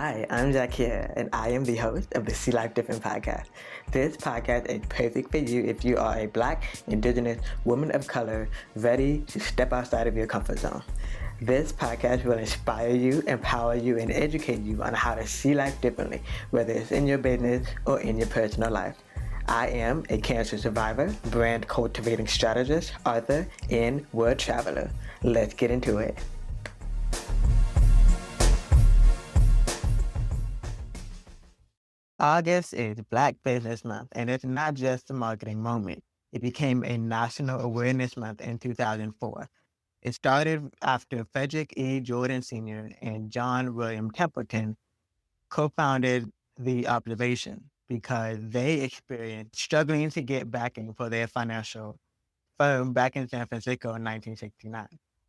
Hi, I'm Zaakirah, and I am the host of the See Life Different podcast. This podcast is perfect for you if you are a Black, Indigenous, woman of color, ready to step outside of your comfort zone. This podcast will inspire you, empower you, and educate you on how to see life differently, whether it's in your business or in your personal life. I am a cancer survivor, brand cultivating strategist, author, and world traveler. Let's get into it. August is Black Business Month, and it's not just a marketing moment. It became a National Awareness Month in 2004. It started after Frederick E. Jordan Sr. and John William Templeton co-founded the observation because they experienced struggling to get backing for their financial firm back in San Francisco in 1969.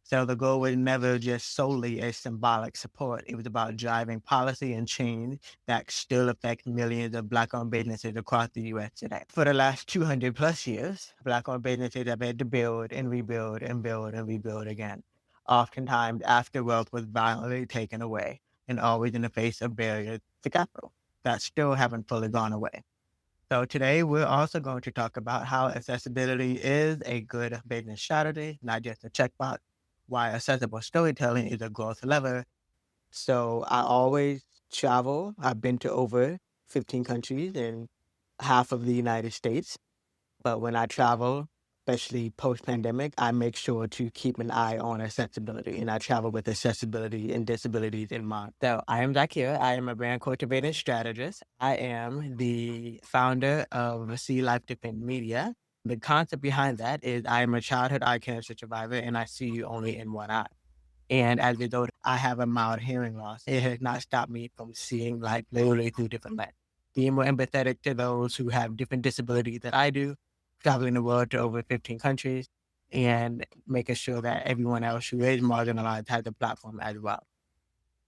So the goal was never just solely a symbolic support. It was about driving policy and change that still affect millions of Black-owned businesses across the U.S. today. For the last 200 plus years, Black-owned businesses have had to build and rebuild and build and rebuild again, oftentimes after wealth was violently taken away and always in the face of barriers to capital that still haven't fully gone away. So today we're also going to talk about how accessibility is a good business strategy, not just a checkbox, why accessible storytelling is a growth lever. So I always travel. I've been to over 15 countries and half of the United States. But when I travel, especially post-pandemic, I make sure to keep an eye on accessibility, and I travel with accessibility and disabilities in mind. So I am Zaakirah. I am a brand cultivating strategist. I am the founder of See Life Different Media. The concept behind that is I am a childhood eye cancer survivor, and I see only in one eye. And as a result, I have a mild hearing loss. It has not stopped me from seeing life literally through different lenses. Being more empathetic to those who have different disabilities that I do, traveling the world to over 15 countries, and making sure that everyone else who is marginalized has a platform as well.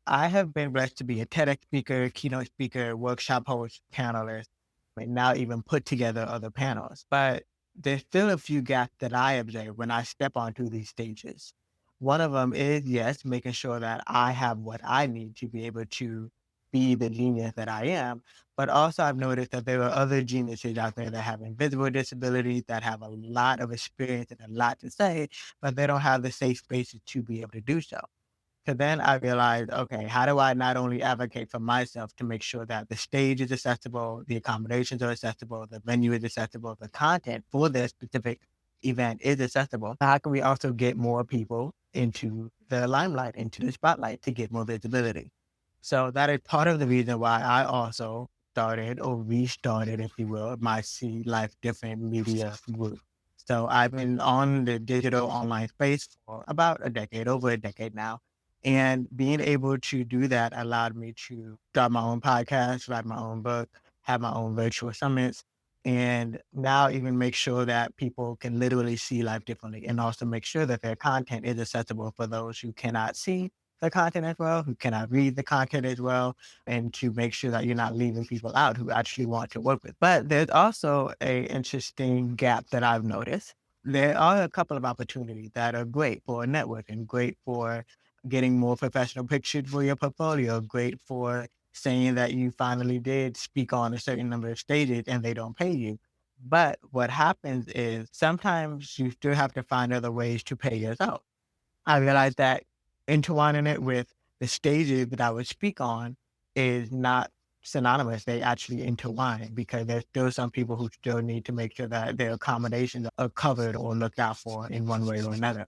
I have been blessed to be a TEDx speaker, keynote speaker, workshop host, panelist, and now even put together other panels. But there's still a few gaps that I observe when I step onto these stages. One of them is, yes, making sure that I have what I need to be able to be the genius that I am. But also I've noticed that there are other geniuses out there that have invisible disabilities, that have a lot of experience and a lot to say, but they don't have the safe spaces to be able to do so. So then I realized, okay, how do I not only advocate for myself to make sure that the stage is accessible, the accommodations are accessible, the venue is accessible, the content for this specific event is accessible. How can we also get more people into the limelight, into the spotlight to get more visibility? So that is part of the reason why I also started or restarted, if you will, my See Life Different media group. So I've been on the digital online space for about a decade, over a decade now. And being able to do that allowed me to start my own podcast, write my own book, have my own virtual summits, and now even make sure that people can literally see life differently and also make sure that their content is accessible for those who cannot see the content as well, who cannot read the content as well, and to make sure that you're not leaving people out who actually want to work with. But there's also a interesting gap that I've noticed. There are a couple of opportunities that are great for networking, great for getting more professional pictures for your portfolio, great for saying that you finally did speak on a certain number of stages and they don't pay you. But what happens is sometimes you still have to find other ways to pay yourself. I realized that intertwining it with the stages that I would speak on is not synonymous. They actually intertwine because there's still some people who still need to make sure that their accommodations are covered or looked out for in one way or another.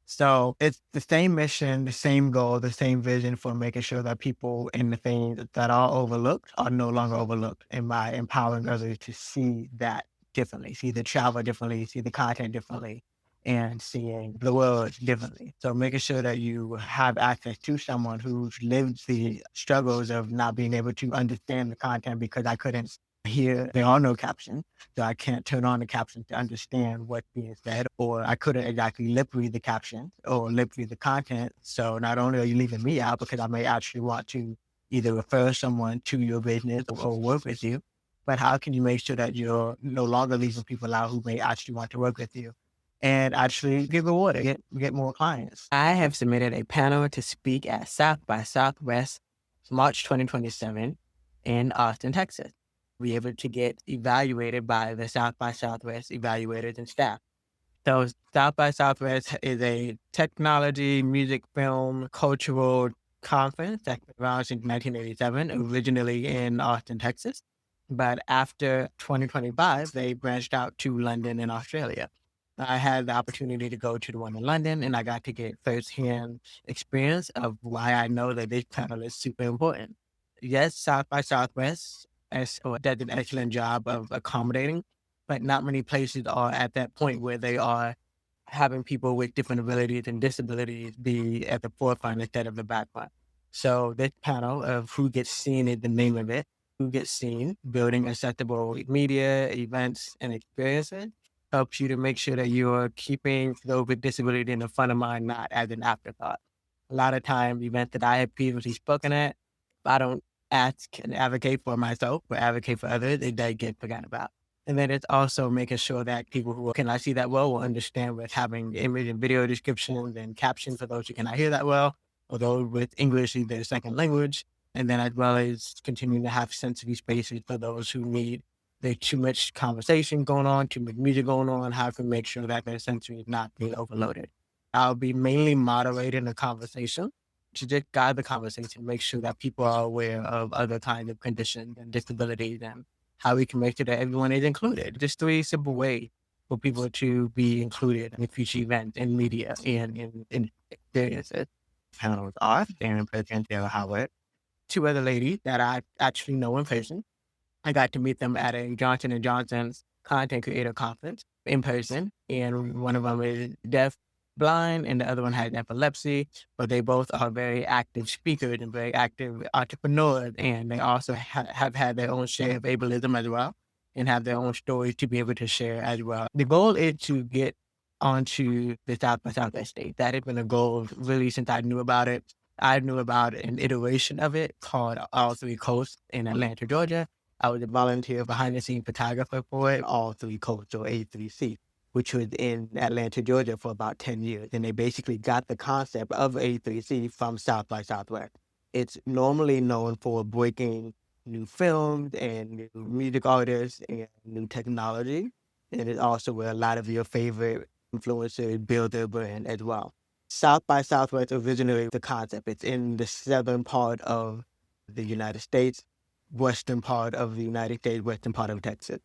So it's the same mission, the same goal, the same vision for making sure that people and the things that are overlooked are no longer overlooked, and by empowering others to see that differently, see the travel differently, see the content differently, and seeing the world differently. So making sure that you have access to someone who's lived the struggles of not being able to understand the content because I couldn't hear, there are no captions. So I can't turn on the captions to understand what's being said, or I couldn't exactly lip read the captions or lip read the content. So not only are you leaving me out because I may actually want to either refer someone to your business or work with you, but how can you make sure that you're no longer leaving people out who may actually want to work with you and actually get rewarded, get more clients? I have submitted a panel to speak at South by Southwest March 2027 in Austin, Texas. Be able to get evaluated by the South by Southwest evaluators and staff. So South by Southwest is a technology, music, film, cultural conference that was launched in 1987, originally in Austin, Texas. But after 2025, they branched out to London in Australia. I had the opportunity to go to the one in London, and I got to get firsthand experience of why I know that this panel is super important. Yes, South by Southwest does an excellent job of accommodating, but not many places are at that point where they are having people with different abilities and disabilities be at the forefront instead of the background. So this panel of Who Gets Seen is the name of it. Who Gets Seen, building accessible media, events, and experiences helps you to make sure that you're keeping those with disability in the front of mind, not as an afterthought. A lot of times, events that I have previously spoken at, if I don't ask and advocate for myself or advocate for others, it does get forgotten about. And then it's also making sure that people who cannot see that well will understand with having image and video descriptions and captions for those who cannot hear that well, or those with English as their second language. And then as well as continuing to have sensory spaces for those who need there's too much conversation going on, too much music going on, how to make sure that their sensory is not being overloaded. I'll be mainly moderating the conversation to just guide the conversation, make sure that people are aware of other kinds of conditions and disabilities and how we can make sure that everyone is included. Just 3 simple ways for people to be included in future events in media and in experiences. Panels are Erin Perkins, Derra Howard, 2 other ladies that I actually know in person. I got to meet them at a Johnson & Johnson's content creator conference in person. And one of them is deaf, blind, and the other one has epilepsy. But they both are very active speakers and very active entrepreneurs. And they also have had their own share of ableism as well and have their own stories to be able to share as well. The goal is to get onto the South by Southwest stage. That has been a goal really since I knew about it. I knew about an iteration of it called All Three Coasts in Atlanta, Georgia. I was a volunteer behind the scenes photographer for it, All Three Coasts, or A3C, which was in Atlanta, Georgia for about 10 years. And they basically got the concept of A3C from South by Southwest. It's normally known for breaking new films and new music artists and new technology. And it's also where a lot of your favorite influencers build their brand as well. South by Southwest originally the concept. It's in the southern part of the United States, western part of the United States, western part of Texas.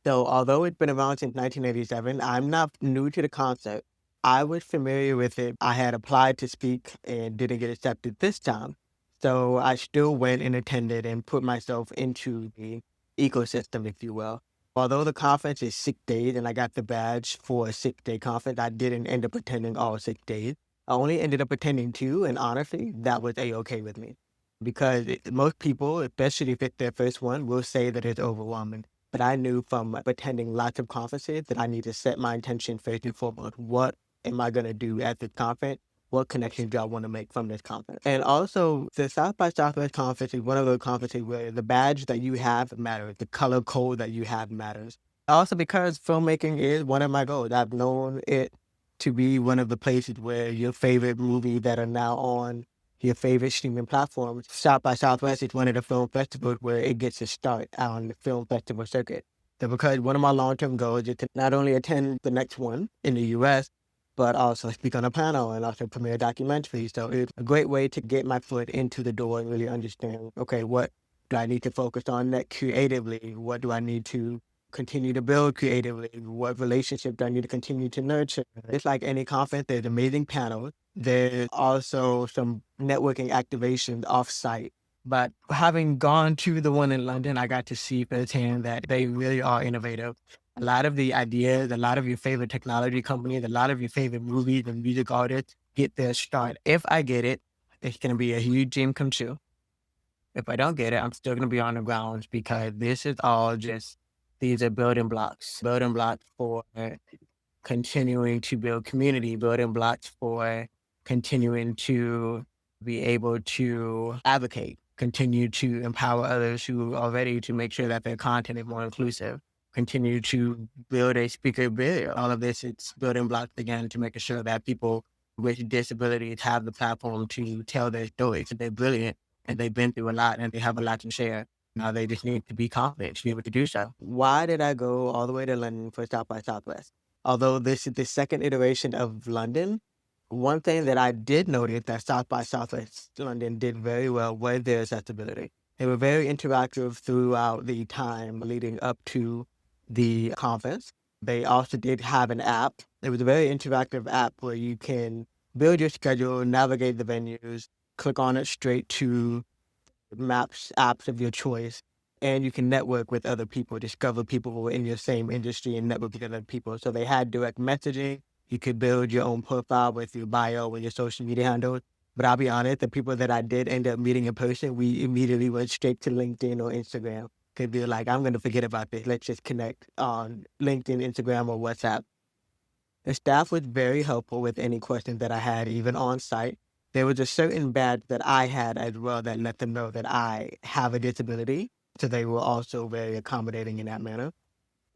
So although it's been around since 1987, I'm not new to the concept. I was familiar with it. I had applied to speak and didn't get accepted this time. So I still went and attended and put myself into the ecosystem, if you will. Although the conference is 6 days and I got the badge for a 6-day conference, I didn't end up attending all 6 days. I only ended up attending 2, and honestly, that was A-okay with me. Because most people, especially if it's their first one, will say that it's overwhelming. But I knew from attending lots of conferences that I need to set my intention first and foremost. What am I going to do at this conference? What connections do I want to make from this conference? And also, the South by Southwest conference is one of those conferences where the badge that you have matters, the color code that you have matters. Also, because filmmaking is one of my goals, I've known it to be one of the places where your favorite movies that are now on your favorite streaming platforms. South by Southwest is one of the film festivals where it gets a start on the film festival circuit. So because one of my long-term goals is to not only attend the next one in the US, but also speak on a panel and also premiere documentaries. So it's a great way to get my foot into the door and really understand, okay, what do I need to focus on next creatively? What do I need to continue to build creatively? What relationship do I need to continue to nurture? It's like any conference, there's amazing panels. There's also some networking activations off-site. But having gone to the one in London, I got to see firsthand that they really are innovative. A lot of the ideas, a lot of your favorite technology companies, a lot of your favorite movies and music artists get their start. If I get it, it's going to be a huge dream come true. If I don't get it, I'm still going to be on the grounds because this is all just, these are building blocks for continuing to build community, building blocks for continuing to be able to advocate, continue to empower others who are ready to make sure that their content is more inclusive, continue to build a speaker barrier. All of this, it's building blocks again to making sure that people with disabilities have the platform to tell their stories. They're brilliant and they've been through a lot and they have a lot to share. Now they just need to be confident to be able to do so. Why did I go all the way to London for South by Southwest? Although this is the second iteration of London, one thing that I did notice that South by Southwest London did very well was their accessibility. They were very interactive throughout the time leading up to the conference. They also did have an app. It was a very interactive app where you can build your schedule, navigate the venues, click on it straight to maps, apps of your choice, and you can network with other people, discover people who are in your same industry and network with other people. So they had direct messaging. You could build your own profile with your bio and your social media handles. But I'll be honest, the people that I did end up meeting in person, we immediately went straight to LinkedIn or Instagram. Could be like, I'm going to forget about this. Let's just connect on LinkedIn, Instagram, or WhatsApp. The staff was very helpful with any questions that I had, even on site. There was a certain badge that I had as well that let them know that I have a disability. So they were also very accommodating in that manner.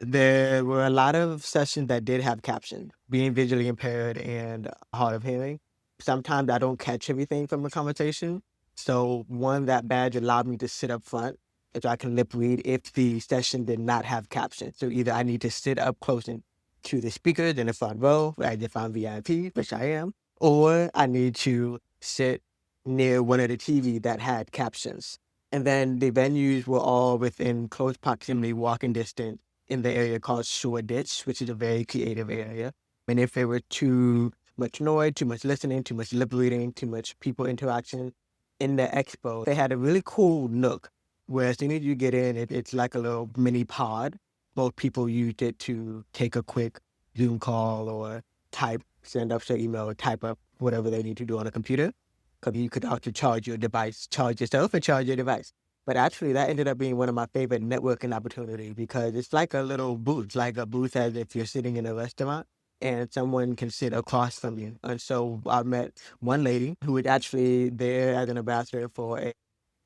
There were a lot of sessions that did have captions, being visually impaired and hard of hearing. Sometimes I don't catch everything from the conversation. So that badge allowed me to sit up front so I can lip read if the session did not have captions. So either I need to sit up close to the speakers in the front row, as if I'm VIP, which I am, or I need to sit near one of the TV that had captions. And then the venues were all within close proximity, walking distance in the area called Shoreditch, which is a very creative area. And if there were too much noise, too much listening, too much lip reading, too much people interaction in the expo, they had a really cool nook where as soon as you get in, it's like a little mini pod. Most people used it to take a quick Zoom call or send up their email, or type up whatever they need to do on a computer. Because you could also charge your device, charge yourself and charge your device. But actually, that ended up being one of my favorite networking opportunities because it's like a little booth, like a booth as if you're sitting in a restaurant and someone can sit across from you. And so I met one lady who was actually there as an ambassador for a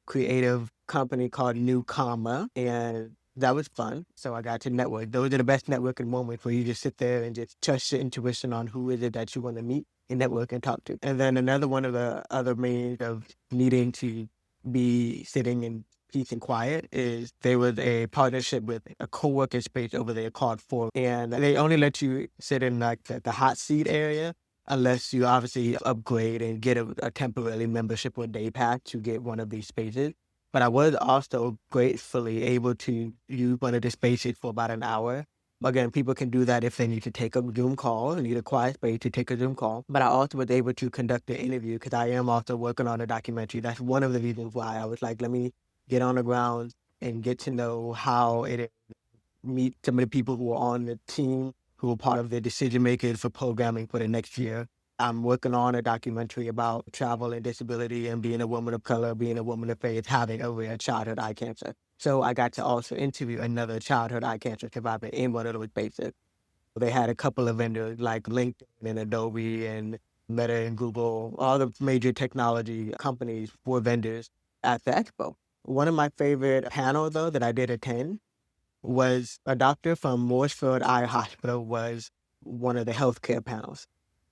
creative company called New Karma, and that was fun. So I got to network. Those are the best networking moments where you just sit there and just trust your intuition on who is it that you want to meet and network and talk to. And then another one of the other means of needing to be sitting in peace and quiet is there was a partnership with a co-working space over there called Fora, and they only let you sit in like the hot seat area unless you obviously upgrade and get a temporary membership or day pass to get one of these spaces. But I was also gratefully able to use one of the spaces for about an hour. Again, people can do that if they need to take a Zoom call and need a quiet space to take a Zoom call. But I also was able to conduct an interview because I am also working on a documentary. That's one of the reasons why I was like, let me get on the ground and get to know how it is, meet some of the people who are on the team who are part of the decision makers for programming for the next year. I'm working on a documentary about travel and disability and being a woman of color, being a woman of faith, having a rare childhood eye cancer. So I got to also interview another childhood eye cancer survivor in one of those spaces. They had a couple of vendors like LinkedIn and Adobe and Meta and Google, all the major technology companies were vendors at the expo. One of my favorite panels, though, that I did attend was a doctor from Mooresfield Eye Hospital was one of the healthcare panels.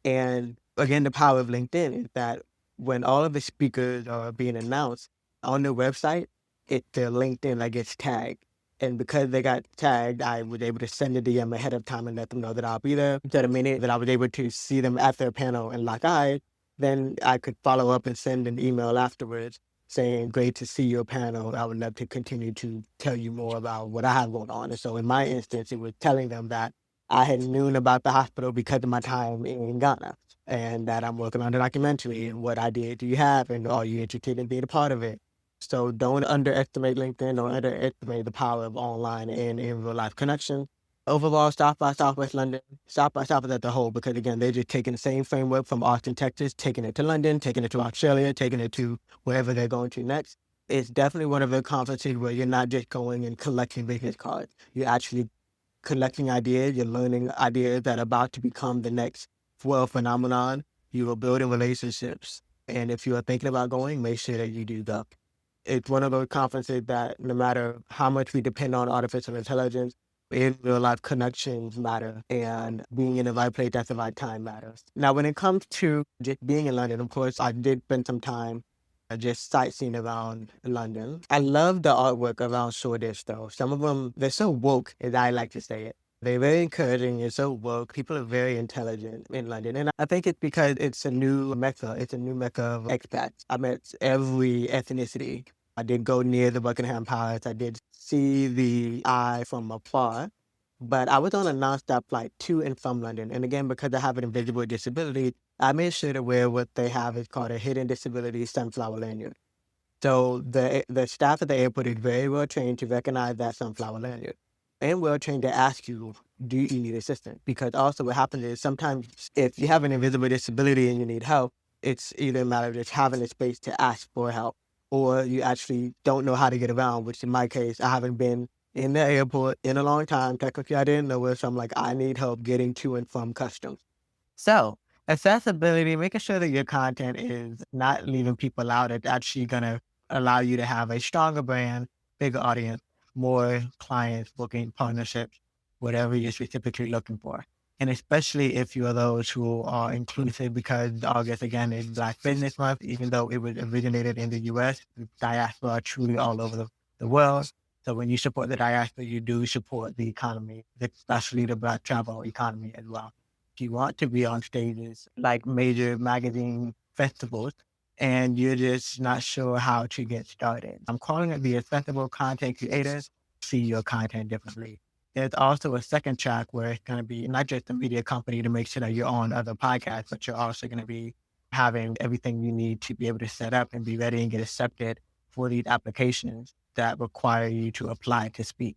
And again, the power of LinkedIn is that when all of the speakers are being announced on their website, it's their LinkedIn that gets tagged. And because they got tagged, I was able to send a DM ahead of time and let them know that I'll be there. So the minute that I was able to see them at their panel and lock eyes, then I could follow up and send an email afterwards saying, great to see your panel. I would love to continue to tell you more about what I have going on. And so in my instance, it was telling them that I had known about the hospital because of my time in Ghana and that I'm working on a documentary and what idea do you have and are you interested in being a part of it? So don't underestimate LinkedIn, don't underestimate the power of online and in real life connection. Overall, South by Southwest London, South by Southwest as a whole, because again, they're just taking the same framework from Austin, Texas, taking it to London, taking it to Australia, taking it to wherever they're going to next. It's definitely one of the conferences where you're not just going and collecting business cards. You're actually collecting ideas, you're learning ideas that are about to become the next world phenomenon. You are building relationships. And if you are thinking about going, make sure that you do go. It's one of those conferences that no matter how much we depend on artificial intelligence, in real life connections matter and being in the right place at the right time matters. Now, when it comes to just being in London, of course, I did spend some time just sightseeing around London. I love the artwork around Shoreditch though. Some of them, they're so woke, as I like to say it. They're very encouraging, it's so woke. People are very intelligent in London. And I think it's because it's a new mecca. It's a new mecca of expats. I met every ethnicity. I did go near the Buckingham Palace. I did see the Eye from afar. But I was on a nonstop flight to and from London. And again, because I have an invisible disability, I made sure to wear what they have is called a hidden disability sunflower lanyard. So the staff at the airport is very well trained to recognize that sunflower lanyard and well trained to ask you, do you need assistance? Because also what happens is sometimes if you have an invisible disability and you need help, it's either a matter of just having the space to ask for help or you actually don't know how to get around, which in my case, I haven't been in the airport in a long time. Technically, I didn't know it, so I'm like, I need help getting to and from customs. So accessibility, making sure that your content is not leaving people out. It's actually going to allow you to have a stronger brand, bigger audience, more clients, booking partnerships, whatever you're specifically looking for. And especially if you are those who are inclusive, because August again is Black Business Month, even though it was originated in the US, diaspora are truly all over the world. So when you support the diaspora, you do support the economy, especially the Black travel economy as well. You want to be on stages like major magazine festivals and you're just not sure how to get started. I'm calling it the accessible content creators see your content differently. There's also a second track where it's going to be not just a media company to make sure that you're on other podcasts, but you're also going to be having everything you need to be able to set up and be ready and get accepted for these applications that require you to apply to speak.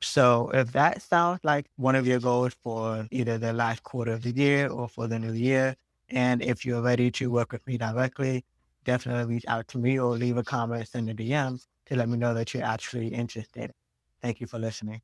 So if that sounds like one of your goals for either the last quarter of the year or for the new year, and if you're ready to work with me directly, definitely reach out to me or leave a comment in the DMs to let me know that you're actually interested. Thank you for listening.